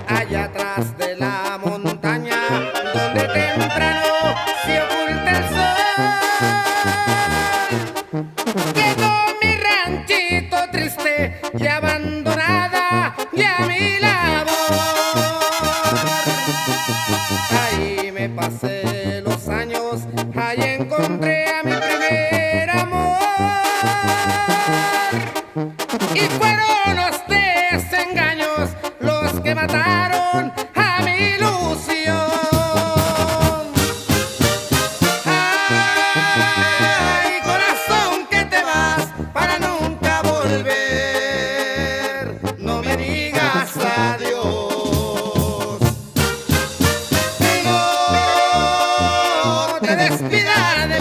allá atrás de la montaña, donde temprano se oculta el sol. Quedó mi ranchito triste y abandonada, y a mí